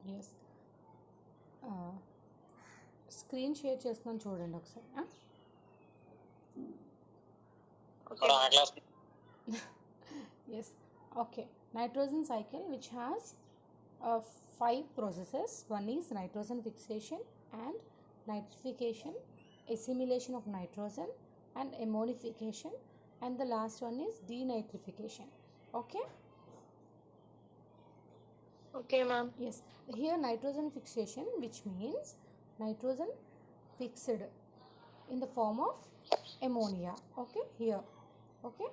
yes. Screen share చేస్తున్నాను చూడండి ఒకసారి. Okay. Yes, okay. Nitrogen cycle, which has 5 processes. One is nitrogen fixation and nitrification, assimilation of nitrogen and ammonification, and the last one is denitrification. Okay. Okay, ma'am. Yes, here nitrogen fixation, which means nitrogen fixed in the form of ammonia. Okay, here. Okay.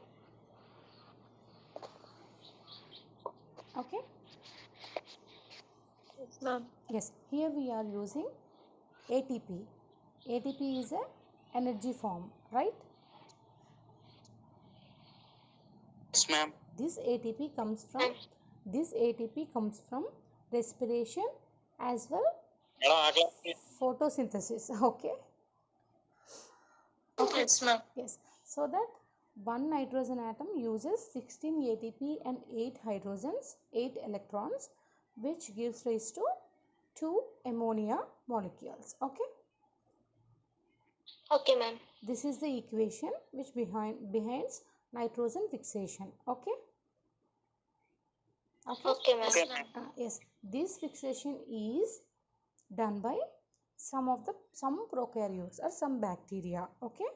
Okay. Yes, ma'am. Yes, here we are using ATP. ATP is a energy form, right? Yes, ma'am. This ATP comes from respiration as well photosynthesis. Okay. Okay. Yes, ma'am. Yes. So that one nitrogen atom uses 16 ATP and 8 hydrogens, 8 electrons, which gives rise to 2 ammonia molecules. Okay. Okay, ma'am. This is the equation which behinds nitrogen fixation. Okay. Okay, ma'am. Yes, this fixation is done by some prokaryotes or some bacteria. Okay.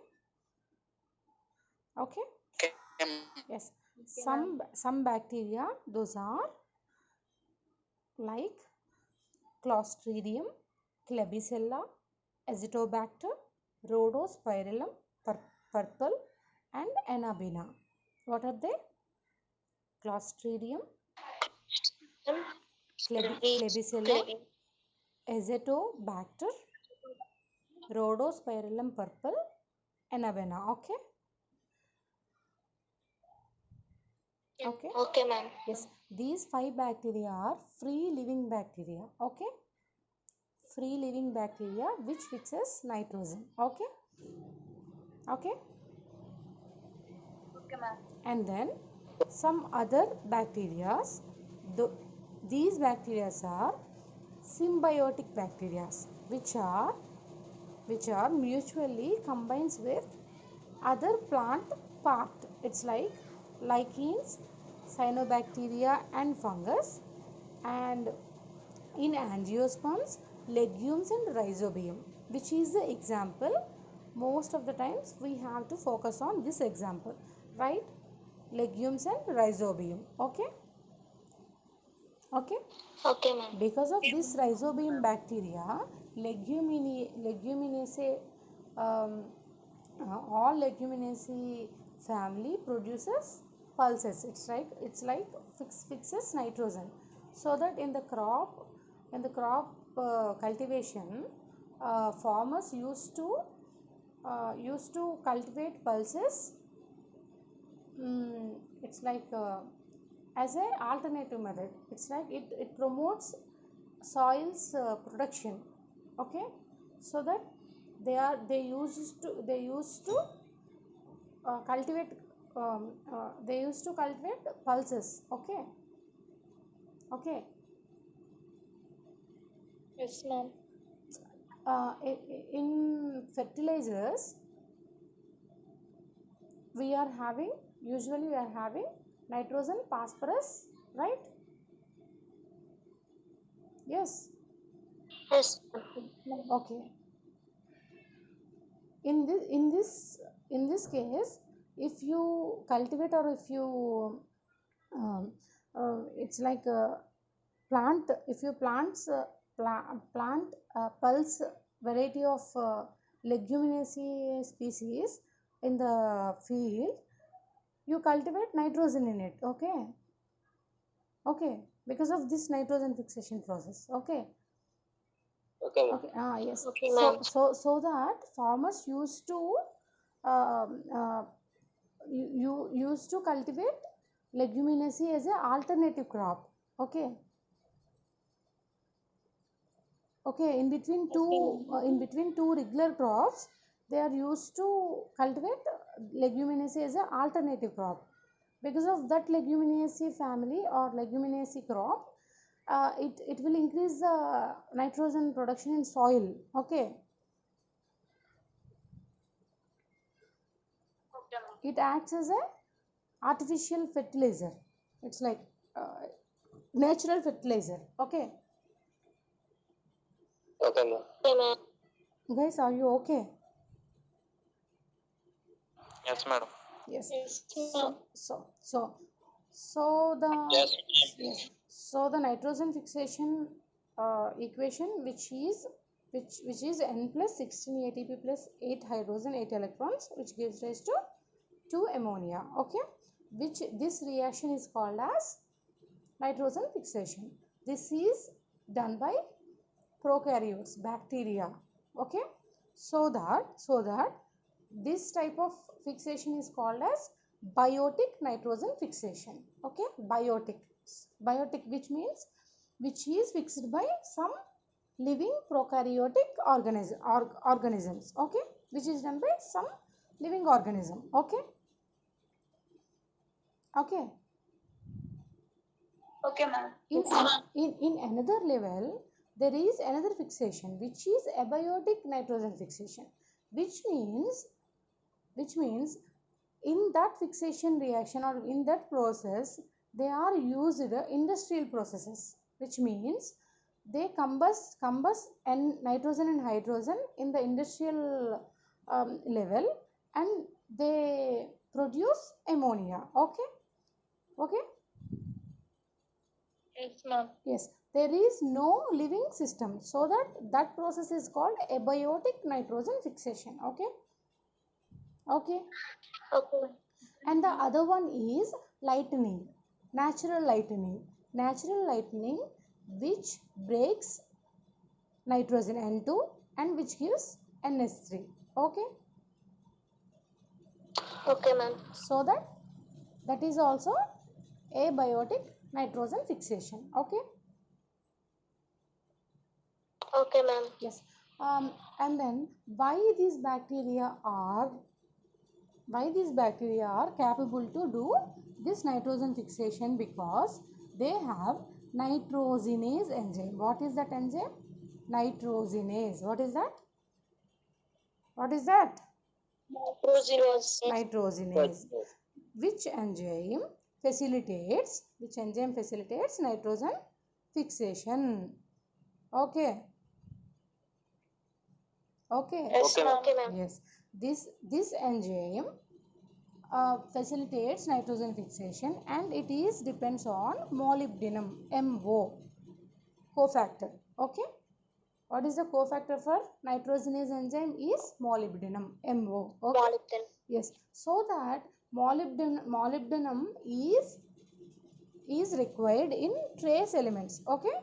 Okay. Okay, Yes, some bacteria, those are like Clostridium, Klebsiella, Azotobacter, Rhodospirillum purple, and Anabaena. What are they? Clostridium, Klebsiella, Azotobacter, Rhodospirillum purple, Anabaena. Okay. Okay. Okay, ma'am. Yes, these 5 bacteria are free living bacteria. Okay. Free living bacteria which fixes nitrogen. Okay. Okay. Okay, ma'am. And then some other bacteria. These bacteria are symbiotic bacteria which are mutually combines with other plant part. It's like lichens, cyanobacteria and fungus, and in angiosperms, legumes and rhizobium, which is the example. Most of the times we have to focus on this example, right? Legumes and rhizobium. Okay. Okay. Okay, ma'am. Because of this rhizobium bacteria, leguminaceae, all leguminaceae family produces pulses. It's like fixes nitrogen, so that in the crop cultivation, farmers used to cultivate pulses. It's like as a alternative method. It's like it promotes soils production. Okay. So that they used to cultivate they used to cultivate pulses. Okay. Okay. Yes, ma'am. In fertilizers, usually we are having nitrogen, phosphorus, right? Yes. Yes. Okay. In this case, if you cultivate, or if you it's like a plant, if you plant pulse variety of leguminaceae species in the field, you cultivate nitrogen in it. Okay. Okay, because of this nitrogen fixation process. Okay. Okay. Okay. Yes. Okay, So ma'am. that farmers used to um, you used to cultivate leguminaceae as an alternative crop. Okay. Okay, in between two regular crops, they are used to cultivate leguminaceae as an alternative crop. Because of that leguminaceae family or leguminaceae crop, it will increase the nitrogen production in soil. Okay. It acts as a artificial fertilizer. It's like natural fertilizer. Okay. Okay, ma'am. Okay, ma'am. Guys, are you okay? Yes, madam. Yes. Yes, So ma'am. the Yes, yes. So the nitrogen fixation equation, which is N plus 16 ATP plus 8 hydrogen 8 electrons, which gives rise to 2 ammonia. Okay. Which this reaction is called as nitrogen fixation. This is done by prokaryotes, bacteria. Okay. So that this type of fixation is called as biotic nitrogen fixation. Okay. Biotic, which is fixed by some living prokaryotic organisms. Okay. Which is done by some living organism. Okay. Okay. okay, ma'am. In another level, there is another fixation, which is abiotic nitrogen fixation, which means in that fixation reaction or in that process, they are used industrial processes, which means they combust and nitrogen and hydrogen in the industrial level, and they produce ammonia. Okay. Okay. Yes, ma'am. Yes, there is no living system, so that process is called abiotic nitrogen fixation. Okay. Okay. Okay. And the other one is lightning, natural lightning. Natural lightning, which breaks nitrogen N2 and which gives NH3. Okay. Okay, ma'am. So that is also abiotic nitrogen fixation. Okay. Okay, ma'am. Yes. And then why these bacteria are capable to do this nitrogen fixation? Because they have nitrogenase enzyme. What is that enzyme? Nitrogenase. What is that? Nitrogenase. Which enzyme facilitates nitrogen fixation? Okay. Okay. Yes, ma'am. Okay, ma'am. Yes. This enzyme facilitates nitrogen fixation, and it is depends on molybdenum, MO cofactor. Okay. What is the cofactor for nitrogenase enzyme? Is molybdenum, MO. Okay. Molybdenum. Yes. So that molybdenum is required in trace elements. Okay.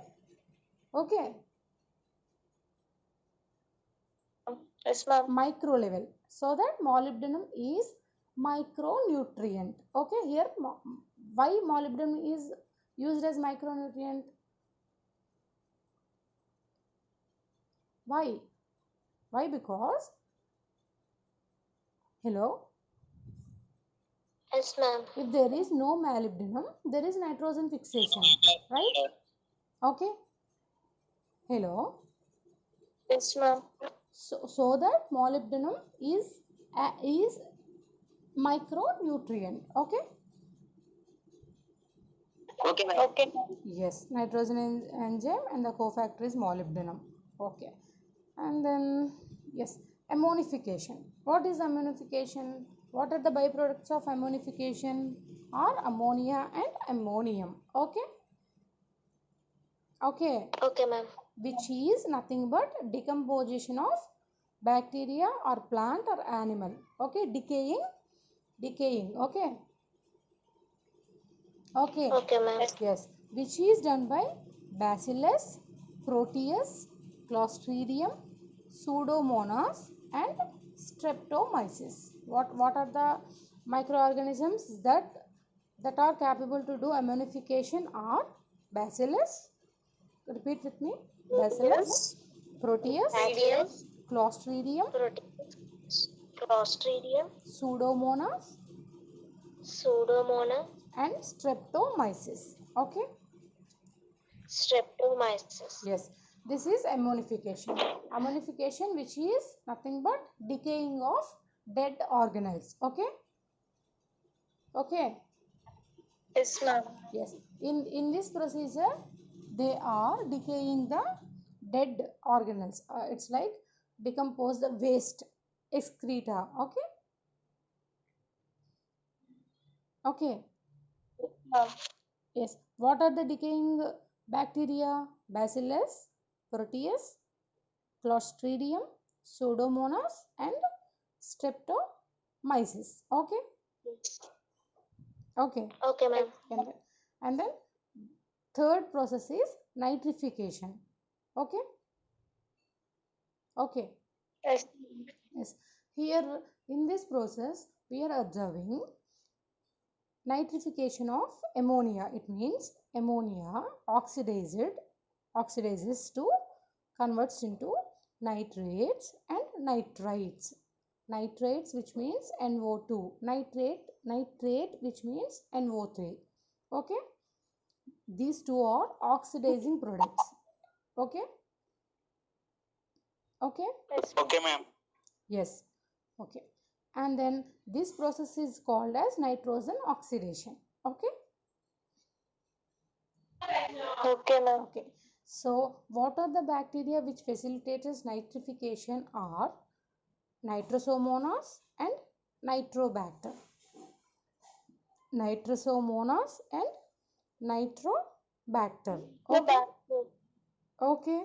Okay. Yes, ma'am. Micro level, so that molybdenum is micronutrient. Okay. Here why molybdenum is used as micronutrient? Why? Because, hello, Yes, ma'am. if there is no molybdenum, there is nitrogen fixation, right? Okay. Hello. Yes, ma'am. So that molybdenum is micronutrient. Okay. Okay, ma'am. Okay. Yes, nitrogen enzyme, and the cofactor is molybdenum. Okay. And then, yes, ammonification. What is ammonification? What are the byproducts of ammonification? Are ammonia and ammonium. Okay. Okay. Okay, ma'am. Which is nothing but decomposition of bacteria or plant or animal. Okay. Decaying. Okay. Okay. Okay, ma'am. Yes. Which is done by Bacillus, Proteus, Clostridium, Pseudomonas, and Streptomyces. What are the microorganisms that are capable to do ammonification? Are Bacillus. Repeat with me. Bacillus, Proteus, Proteus, Clostridium, Clostridium, Pseudomonas, Pseudomonas, and Streptomyces. Okay. Streptomyces. Yes, this is ammonification. Ammonification, which is nothing but decaying of dead organelles. Okay. Okay. Yes, ma'am. Yes. In this procedure, they are decaying the dead organelles. It's like decompose the waste excreta. Okay. Okay. Ma'am. Yes. What are the decaying bacteria? Bacillus, Proteus, Clostridium, Pseudomonas, and Streptomyces. Okay. Okay. Okay, ma'am. And then third process is nitrification. Okay. Okay. Yes. Yes. Here in this process, we are observing nitrification of ammonia. It means ammonia oxidizes to converts into nitrates and nitrites. Nitrates, which means NO2. Nitrate which means NO3. Okay. These two are oxidizing products. Okay. Okay. Yes. Okay, ma'am. Yes. Okay. And then this process is called as nitrogen oxidation. Okay. Okay, ma'am. Okay. So what are the bacteria which facilitates nitrification are Nitrosomonas and Nitrobacter. Nitrosomonas and Nitrobacter. Okay. Okay.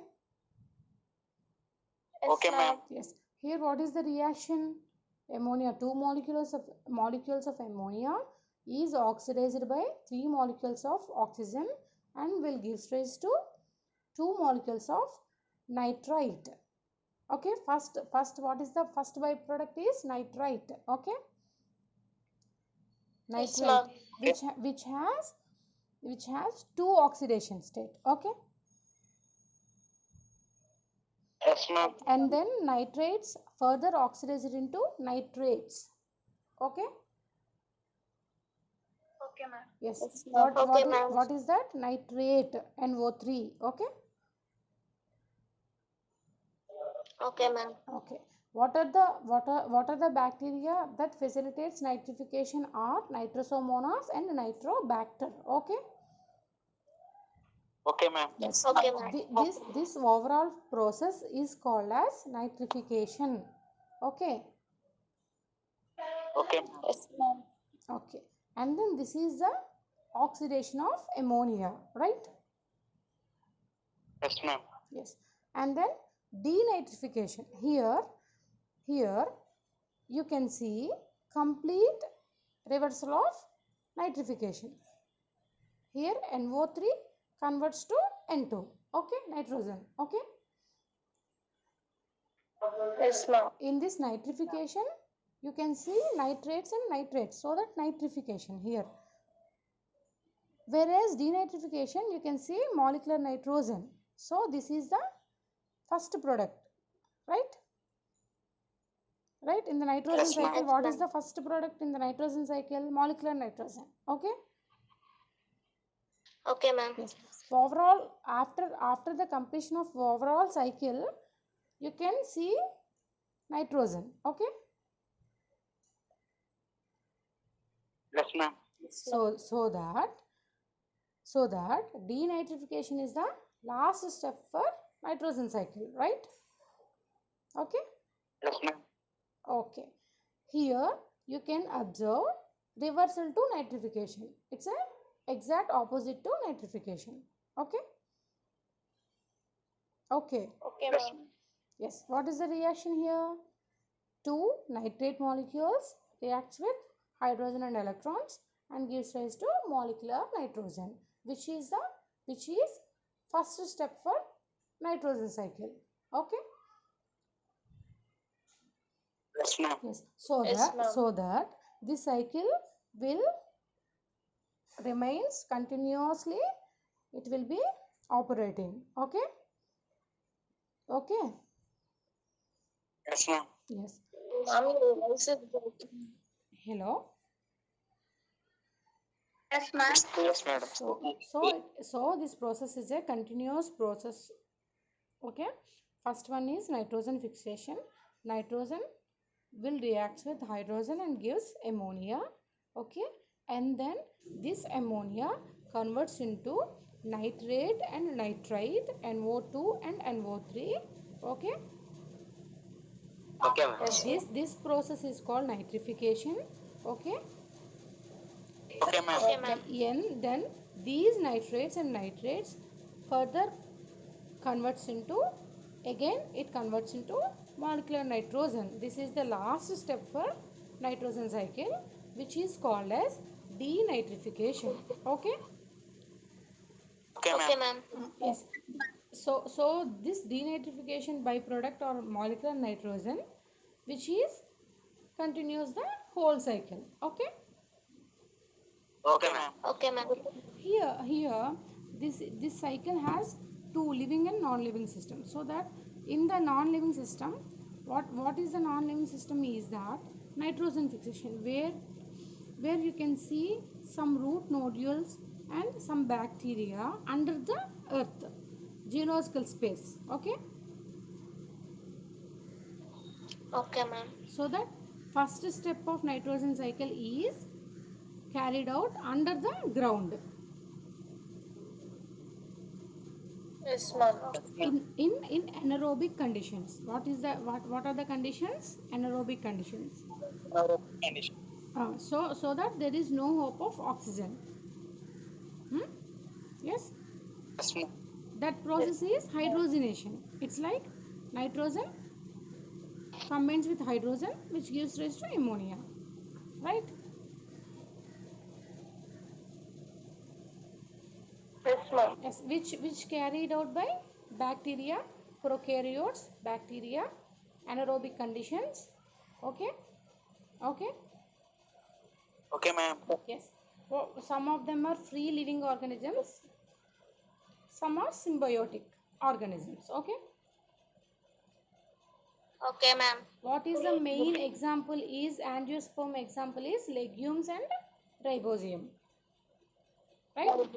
Okay, ma'am. Yes. Here what is the reaction? Ammonia, two molecules of ammonia is oxidized by 3 molecules of oxygen and will give rise to 2 molecules of nitrite. Okay, first what is the first byproduct is nitrite. Okay. Nitrite, which has 2 oxidation state. Okay. Yes, ma'am. And then nitrates further oxidized into nitrates. Okay. Okay, ma'am. Yes. Yes, ma'am. Okay, ma'am. What is that? Nitrate, NO3. Okay. Okay, ma'am. Okay. What are the bacteria that facilitates nitrification are Nitrosomonas and Nitrobacter. Okay. Okay, ma'am. Yes. Okay, ma'am. This overall process is called as nitrification. Okay. Okay. Yes, ma'am. Okay. And then this is the oxidation of ammonia, right? Yes, ma'am. Yes. And then denitrification. Here you can see complete reversal of nitrification. Here NO3 converts to N2. Okay, nitrogen. Okay. Yes, ma'am. In this nitrification, you can see nitrates and nitrates. So that nitrification here. Whereas denitrification, you can see molecular nitrogen. So this is the first product, right? Right, in the nitrogen cycle, what is the first product in the nitrogen cycle? Molecular nitrogen. Okay. Okay, ma'am. Yes. Overall, after the completion of overall cycle, you can see nitrogen. Okay. Yes, ma'am. So that denitrification is the last step for nitrogen cycle, right? Okay. Yes, ma'am. Okay. Here you can observe reversal to nitrification. It's a exact opposite to nitrification. Okay. Okay. Okay, ma'am. Yes. What is the reaction here? Two nitrate molecules reacts with hydrogen and electrons and gives rise to molecular nitrogen, which is first step for nitrogen cycle. Okay. Yes, ma'am. Yes. Yes, ma'am. So that this cycle will remains continuously. It will be operating. Okay. Okay. Yes, ma'am. Yes. Ma'am, your voice is breaking. Hello. Yes, ma'am. Yes, madam. So this process is a continuous process. Okay. First one is nitrogen fixation. Nitrogen will react with hydrogen and gives ammonia. Okay. And then this ammonia converts into nitrate and nitrite, NO2 and NO3. Okay. Okay, ma'am. This process is called nitrification. Okay. Okay, ma'am. Okay, ma'am. Then these nitrates and nitrates further converts into, again it converts into molecular nitrogen. This is the last step for nitrogen cycle, which is called as denitrification. Okay. Okay, Okay, ma'am. ma'am. Yes. So this denitrification byproduct or molecular nitrogen, which is continues the whole cycle. Okay. Okay, ma'am. Okay, ma'am. Here this cycle has two, living and non-living systems. So that in the non-living system, what is the non-living system is that nitrogen fixation, where you can see some root nodules and some bacteria under the earth, geological space. Okay. Okay, ma'am. So that first step of nitrogen cycle is carried out under the ground. Yes, ma'am. In anaerobic conditions. What are the conditions? Anaerobic conditions. Condition. So that there is no hope of oxygen. Yes. Yes, ma'am. That process is hydrogenation. It's like nitrogen combines with hydrogen, which gives rise to ammonia. Right. Yes, ma'am. Yes, which carried out by bacteria, prokaryotes, bacteria, anaerobic conditions. Okay. Okay. Okay, ma'am. Yes. Well, some of them are free living organisms. Some are symbiotic organisms. Okay. Okay, ma'am. What is the main example is angiosperm example is legumes and ribosome. Right.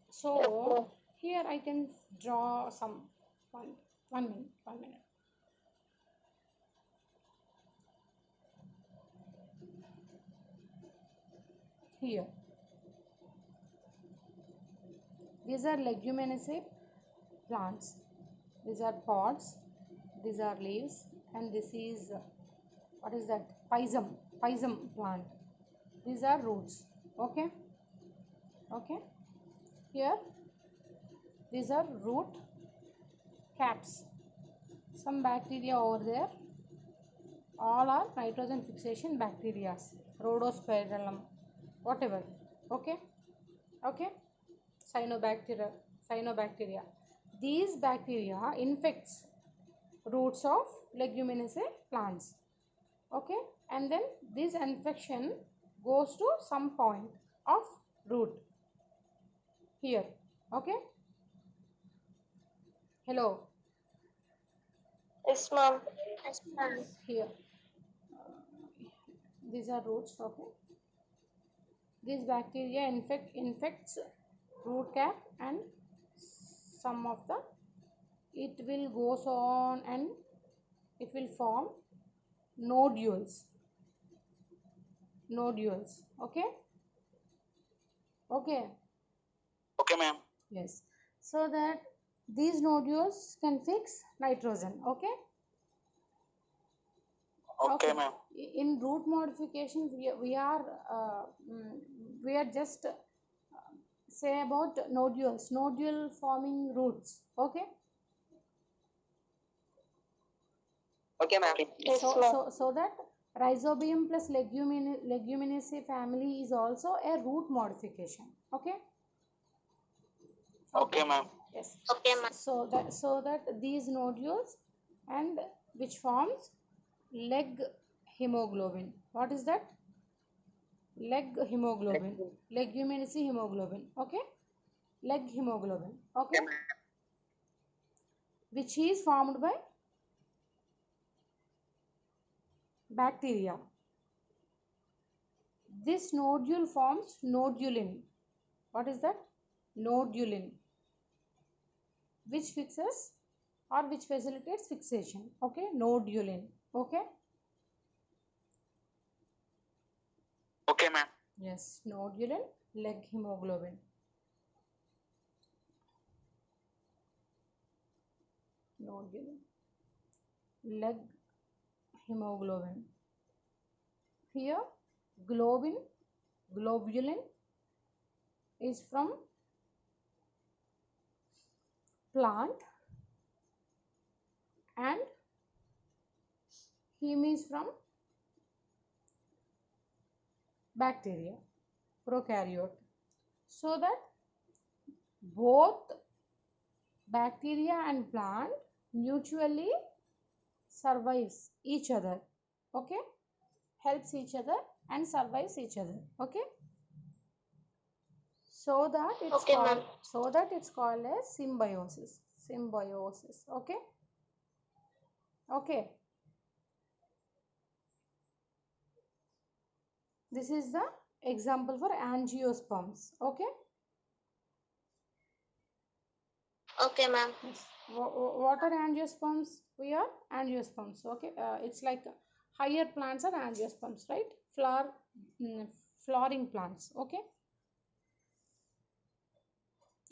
So here I can draw some one minute. Here. These are leguminous plants. These are pods. These are leaves. And this is, what is that? Pisum plant. These are roots. Okay. Okay. Here, these are root caps. Some bacteria over there. All are nitrogen fixation bacteria. Rhodospirillum. Whatever. Okay. Okay. Cyanobacteria. These bacteria infects roots of leguminous plants. Okay. And then this infection goes to some point of root. Here. Okay. Hello. Yes, ma'am. Yes, ma'am. Here. These are roots. Okay. This bacteria infects root cap, and some of the, it will goes on and it will form nodules. Okay. Okay. Okay, ma'am. Yes. So that these nodules can fix nitrogen. Okay. Okay, ma'am. In root modification, we are just say about nodule forming roots. Okay. Okay, ma'am. Yes, ma'am. So that rhizobium plus leguminaceae family is also a root modification. Okay. Okay, ma'am. Yes. Okay, ma'am. So that these nodules, and which forms leg hemoglobin. What is that? Leg hemoglobin. Leguminaceae hemoglobin. Okay. Leg hemoglobin. Okay. Okay, ma'am. Which is formed by bacteria. This nodule forms nodulin. What is that? Nodulin, which fixes or which facilitates fixation. Okay, nodulin. Okay. Okay, ma'am. Yes, nodulin, leg hemoglobin. Nodulin, leg hemoglobin. Here, globulin is from plant and heme is from bacteria, prokaryote. So that both bacteria and plant mutually survives each other. Okay, helps each other and survives each other. Okay, so that it's called as symbiosis. Okay. Okay, this is the example for angiosperms. Okay. Okay, ma'am. Yes. What are angiosperms? We are angiosperms. Okay. It's like higher plants are angiosperms, right? Flowering plants. Okay.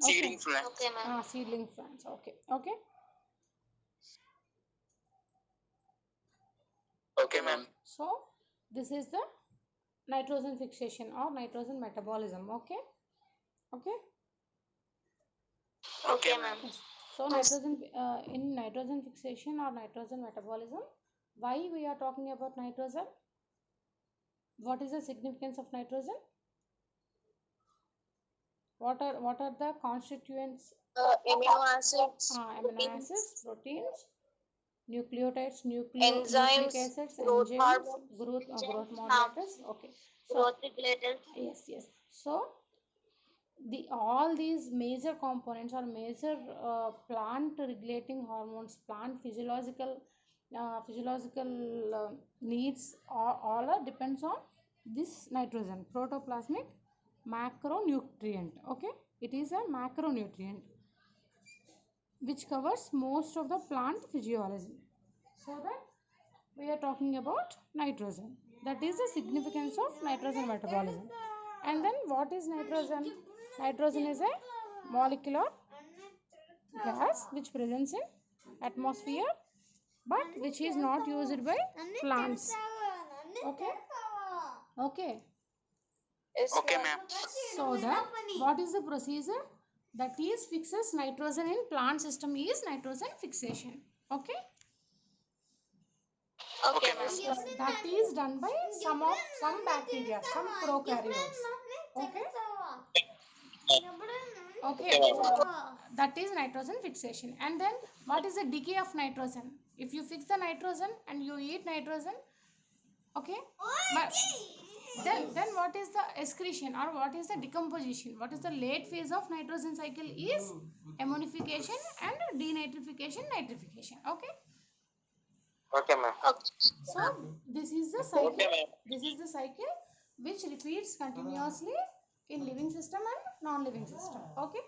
Seeding plants. Okay, ma'am. Seedling plants. Okay. Okay. Okay, ma'am. So this is the nitrogen fixation or nitrogen metabolism. Okay. Okay. Okay, ma'am. Yes. So nitrogen in nitrogen fixation or nitrogen metabolism, why we are talking about nitrogen? What is the significance of nitrogen? What are the constituents? Amino acids, Amino acids, proteins, nucleotides, enzymes, nucleic acids, growth enzymes, hormones, growth modulators. Okay. So growth regulators. yes. So all these major components or major plant regulating hormones, plant physiological needs, all are depends on this nitrogen, protoplasmic macronutrient. Okay, it is a macronutrient which covers most of the plant physiology. So that we are talking about nitrogen. That is the significance of nitrogen metabolism. And then what is nitrogen? Nitrogen is a molecular gas which presents in atmosphere but which is not used by plants. Okay. Okay. Yes, Okay, ma'am. ma'am. So that what is the procedure that is fixes nitrogen in plant system is nitrogen fixation. Okay. Okay, ma'am. Yes, that is done by some bacteria, some prokaryotes. Okay. Okay. That is nitrogen fixation. And then what is the decay of nitrogen? If you fix the nitrogen and you eat nitrogen, okay. But then what is the excretion or what is the decomposition? What is the late phase of nitrogen cycle is ammonification and denitrification, nitrification. Okay. Okay, ma'am. So this is the cycle. Okay, ma'am. This is the cycle which repeats continuously in living system and non-living system. Okay.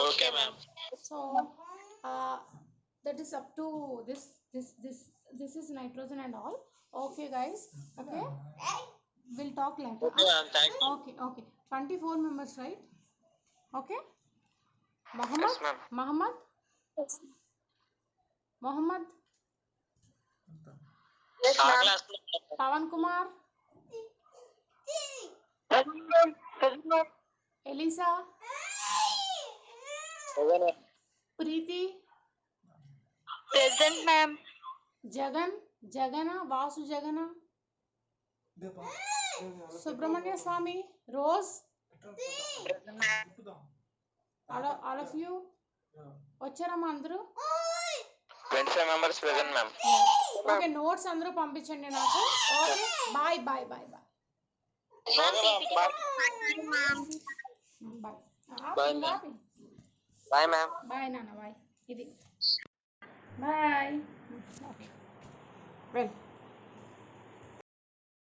Okay, ma'am. So that is up to this is nitrogen and all. Okay, guys. Okay. We'll talk later. Okay, ma'am. Thank you. Okay. 24 members, right? Okay. Muhammad. Yes, ma'am. Muhammad. Yes, Our ma'am. class. Pawan Kumar. Yes, ma'am. Yes, ma'am. Elisa. Okay, ma'am. Preeti. Present, ma'am. Jagana, Vasu Jagana, Subramanya Swami, Rose, Present, ma'am. all of you, వచ్చారమ్మా అందరూ? 25 members present, ma'am. Okay, notes అందరూ పంపించండి నాకు. Okay, bye. Ma'am, Bye, ma'am. Bye, ma'am. Bye నాన్న, bye. ఇది bye. Okay, well.